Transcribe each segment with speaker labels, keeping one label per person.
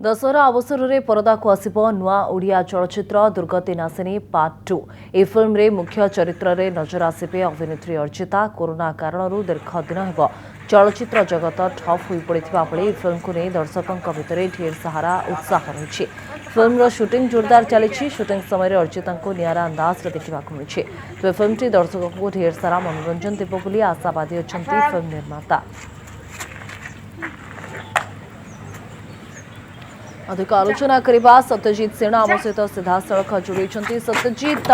Speaker 1: दशहरा अवसर में परदा को आसिब नुआ ओडिया चलचित्र दुर्गति नासिनी पार्ट 2। ए फिल्म रे मुख्य चरित्र रे नजर आसिबे अभिनेत्री अर्चिता। कोरोना कारण दीर्घ दिन हेब चलचित्र जगत ठप हो पड़ा बेले फिल्म को नहीं दर्शकों भितर ढेर सारा उत्साह रही। फिल्म शूटिंग जोरदार चली। शूटिंग समय अर्चिता को निरा अंदाज देखा मिली। तेज फिल्म टी दर्शकों को ढेर सारा मनोरंजन देव बोली आशावादी अच्छा फिल्म निर्माता। अधिक आलोचना करने सत्यजित सेना आम सहित सीधासख जोड़ी। सत्यजित,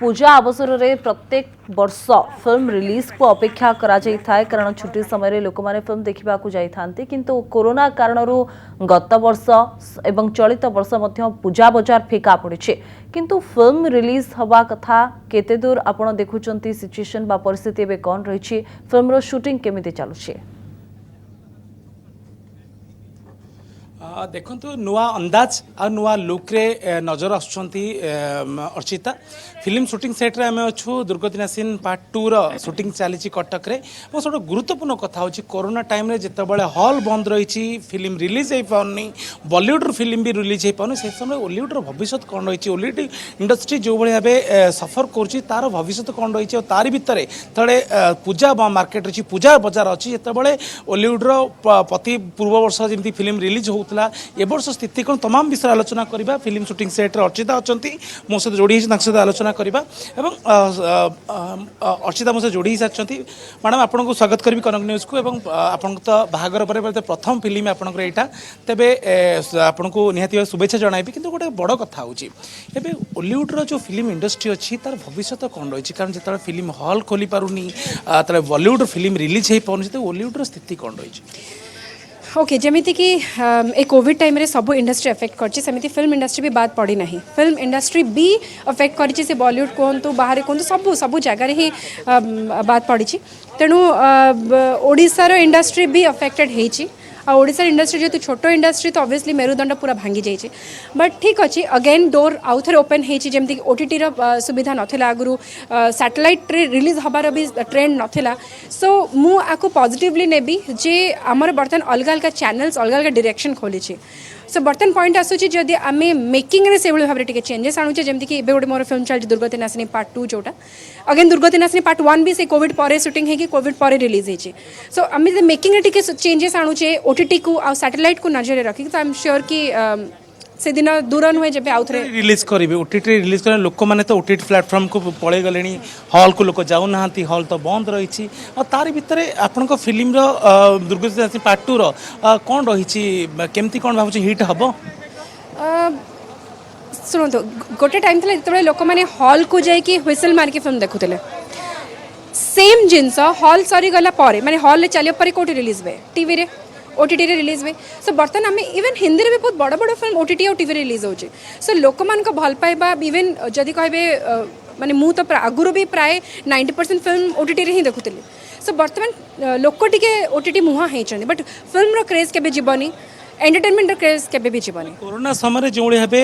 Speaker 1: पूजा अवसर में प्रत्येक वर्ष फिल्म रिलीज को अपेक्षा करा जाए कारण छुट्टी समय लोक मैंने फिल्म देखा जाते किंतु कोरोना कारण गत वर्ष एवं चलित वर्ष पूजा बजार फिका पड़ी किंतु फिल्म रिलीज हवा कथा केते दूर आपण देखुंत सिचुएशन बा परिस्थिति एवं कौन रही फिल्म शूटिंग केमिति चलुछि?
Speaker 2: देखु नुआ अंदाज आ नुआ लुक रे नजर आसुंच अर्चिता। फिल्म शूटिंग सेट रे आमे अच्छु दुर्गति नासिन पार्ट 2 रो शूटिंग चली कटक रे। सब गुरुत्वपूर्ण कथा होची कोरोना टाइम रे जेतेबेले हॉल बंद रही फिल्म रिलीज हो पाउनी, बॉलीवुड रो फिल्म भी रिलीज हो पाउनी, से समय बॉलीवुड रो भविष्य कौन रही, बॉलीवुड इंडस्ट्री जो भाई भाव सफर करुच्ची तार भविष्य कौन रही और तार भितर तले पूजा मार्केट रही, पूजा बजार अच्छी जितेबाला बॉलीवुड रो प्रति पूर्व वर्ष जमी फिल्म रिलीज होता ए वर्ष स्थिति कौन तमाम विषय आलोचना करवा। फिल्म शूटिंग सेट अर्चिता अच्छा मो सहित जोड़ी सहित आलोचना करवा एवं अर्चिता मो सहित जोड़ी सारी। मैडम आपको स्वागत करी कनक न्यूज को एवं आपन तो बाहागर पर प्रथम फिल्म आपंकर यहाँ तेरे आपको निहाती शुभेच्छा जनइबी कि गोटे बड़ कथा होची एबे बॉलीवुड रो जो फिल्म इंडस्ट्री अच्छी तार भविष्य कौन रही कारण जो फिल्म हॉल खोली पारुनी तार बॉलीवुड फिल्म रिलीज हो पानी बॉलीवुड रो स्थिति कौन रही?
Speaker 3: ओके जमीती कि ए कोविड टाइम रे सब इंडस्ट्री अफेक्ट करछि सेमिति फिल्म इंडस्ट्री भी बात पड़ी नहीं। फिल्म इंडस्ट्री भी अफेक्ट करछि से बॉलीवुड कहतु बाहर कहतु सब जगह ही बात पड़ी। तेणु ओडिशार इंडस्ट्री भी अफेक्टेड होइछि। ओडिशा इंडस्ट्री जेतु छोटो इंडस्ट्री तो ऑब्वियसली मेरुदंड पूरा भांगी जाइए बट ठीक अच्छे अगेन डोर आउ थे ओपन होती जमीक ओटीटी सुविधा नाला आगु सैटेलाइट रे रिलीज हबार भी ट्रेंड नाला। सो मुझे पॉजिटिवली नेबी जे आमर बर्तमान अलग अलग चैनल्स अलग अलग डायरेक्शन खोली। सो बर्तमान पॉइंट आसूँ जदि आम मेकिंग रे से भाव में चेंजेस आणुचे जमीक एवं गोटे मोर फिल्म चलती दुर्गति नासिनी पार्ट 2 जोटा अगेन दुर्गति नासिनी पार्ट 1 भी से कोविड पर शूटिंग है कि कोविड पर रिलीज होती। सो आम मेकिंग रे चेंजेस आणुचे ओटीटी को आ सैटेलाइट को नजर रखी तो आई एम श्योर कि से दिन दूर नुहे जब आउ थे
Speaker 2: रिलीज करेंगे ओटीटी रिलीज कर लोक मैंने तो ओटीटी प्लेटफॉर्म को पड़े गले हॉल को लोक जाऊना हॉल तो बंद रही और तार भितर आपण फिल्म दुर्गति पार्ट 2 रो कौन रही केमती कौन भाव हिट हम?
Speaker 3: शुणु गोटे टाइम था जो लोक मैंने हॉल को जाकि हुइसल मारिकी फिल्म देखुले सेम जिनस हॉल सरीगला माने हॉल चलिया पर कौटी रिलीज हुए टीवी रे ओटीटी रे रिलीज हुए। सो बर्तमान आम इवन हिंदी भी बहुत बड़ बड़ फिल्म ओटीटी और टीवी रिलीज होचे। सो लोक मान भल पाइबा इवन जदि कहे माने मु तो आगुरी भी प्राय 90% फिल्म ओटीटी रे ही देखुली। सो बर्तमान लोक टिके ओटीटी मुहा होती बट फिल्म रो क्रेज केबे जीवनी एंटरटेनमेंट क्रेज केबे भी जीवनी।
Speaker 2: कोरोना समय जो भाव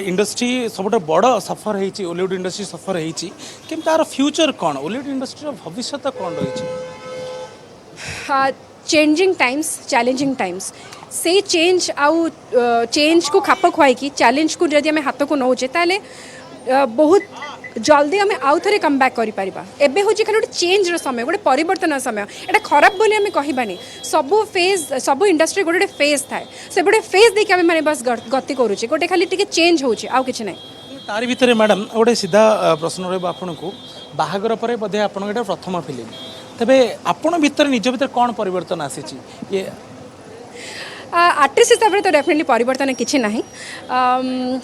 Speaker 2: इंडस्ट्री सब बड़ सफर होती बॉलीवुड इंडस्ट्री सफर होती कि तार फ्यूचर कौन बॉलीवुड इंडस्ट्री भविष्य कौन रही?
Speaker 3: चेंजिंग टाइम्स चैलेंजिंग टाइम्स से चेंज आउ चेंज को खाप खुआई चैलेंज को जदि आम हाथ को नौचे ताले बहुत जल्दी आम आउ थे कम बैक करें। एबे हूँ खाली गोटे चेंज समय गोटे परिवर्तन समय एटा खराब बोली आम कहबानी सबू फेज सबू इंडस्ट्री गोटे फेज थाए से गोटे फेज देखिए आम मैंने बस गति करुचे गोटे खाली टिके चेंज होचे आउ किछि नै।
Speaker 2: तार भितर मैडम गोटे सीधा प्रश्न रहा आपन को बाहागर पर बोधे आप प्रथम फिल्म तेरे आपण भीतर निज भीतर कौन परिवर्तन आसी ये
Speaker 3: आर्टिस्ट हिसाब से तो डेफिनेटली परिवर्तन किसी ना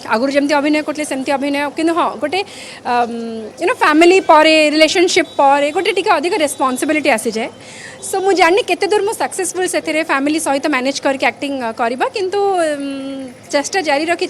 Speaker 3: आगुरी जमी अभिनय करते सेमती अभिनय कि हाँ गोटे यू नो फैमिली पर रिलेशनशिप पर गोटे टी अधिक रेस्पॉन्सिबिलिटी आसी जाए। सो मुझे जानी केते दूर मु सक्सेसफुल से फैमिली सहित मैनेज करके एक्टिंग करवा किंतु चेष्टा जारी रखी।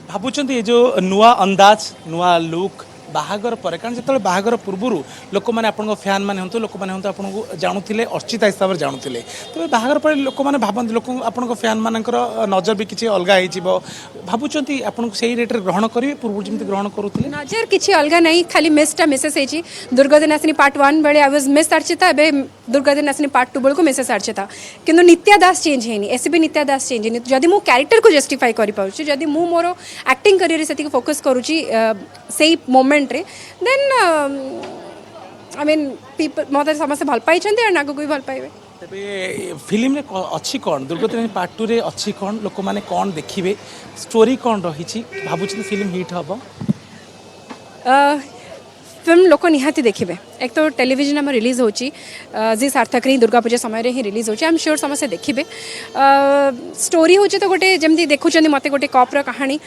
Speaker 2: भावुं ये जो नुआ अंदाज नुआ लुक बाहागर पर कारण जो बाहागर पूर्व लोक मैंने आपन फैन मैंने हूँ लोक मैंने हूँ आपको जानुले अर्चिता हिसाब से जानुले तेज बाहागर पर लोक मैंने भावती लोक आप फैन मानकर नजर भी किसी अलग हो भावुं आपको से रेट्रे ग्रहण करेंगे पूर्व जमी ग्रहण करुले
Speaker 3: नजर किसी अलग नहीं खाली मिसटा मिसेस है दुर्गति नासिनी पार्ट 1 बेले आई वाज मिस अर्चिता ए दुर्गति नासिनी पार्ट 2 बेलू मिसेस अर्चिता किंतु नित्या दास चेंज है एसपी नित्या दास चेंज है जदि मु कैरेक्टर को जस्टिफाई कर पाउछि जदि मु मोर एक्टिंग करियर से फोकस करूछि सेही मोमेंट रे देन आई मीन पीपल मत समस्त भल पाई एंड आगो भी भल पाइबे
Speaker 2: तेरे फिल्म रे अच्छी कौन दुर्गति पार्ट 2 रे अच्छी कौन लोक मैंने कौन देखिए स्टोरी कौन रही भावुँ फिल्म हिट हम
Speaker 3: फिल्म लोक निहाती देखिए एक तो टेलीविजन आम रिलीज होची जी सार्थक री दुर्गा पूजा समय ही रिलीज होची आई एम श्योर समस्त देखिए स्टोरी होची तो गोटे जमती देखुचंदी मते गोटे कॉपर कहानी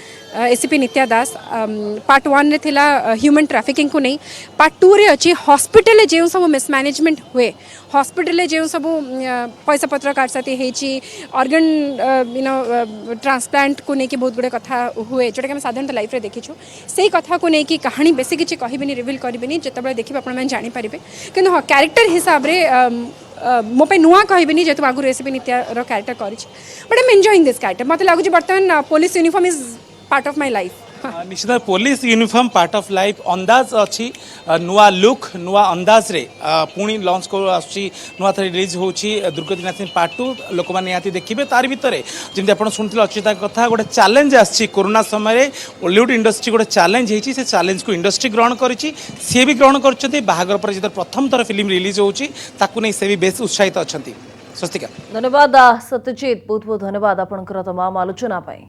Speaker 3: एसीपी नित्या दास पार्ट 1 रे थिला ह्यूमन ट्रैफिकिंग को नहीं पार्ट 2 रे अच्छी हॉस्पिटल जो सब मिसमैनेजमेंट हुए हॉस्पिटल जो सब पैसा पत्र काटसाती होची ऑर्गन यू नो ट्रांसप्लांट को लेकिन बहुत गुड़े कथा हुए जोटा कि हम साधारणतः लाइफ रे देखिछु से कथा को लेकिन कहानी बेसी किसी कहबेनी रिवील करबेनी जतबे देखिबे आपण मैंने जानि पारिबे किंतु हाँ कैरेक्टर हिसाब रे मो पे नुआ कहबेनी जेतु आगु रेसिपी नित्या रो कैरेक्टर करिछि but I am enjoying this character मते लागु बर्तमान police uniform is part of my life
Speaker 2: निश्चित police uniform part of life अंदाज अच्छी नुआ लुक नुआ अंदाज रे पुणी लॉन्च कर आसुची नुआ थरी रिलीज होची दुर्गति नासिनी पार्ट 2 लोक माने याती देखिबे तार भितरे जेमति आपण सुनथिले अचिता कथा गोटे चैलेंज आछि कोरोना समय बॉलीवुड इंडस्ट्री गोटे चैलेंज हेची से चैलेंज को इंडस्ट्री ग्रहण करिछि से भी ग्रहण करछथि बाहागर पर जेतर प्रथम थर फिल्म रिलीज होची ताकू नै से भी बेस उत्साहित अछंती स्वस्तिका
Speaker 1: धन्यवाद सत्यजीत बहुत बहुत धन्यवाद आपनकर तमाम आलोचना पाई।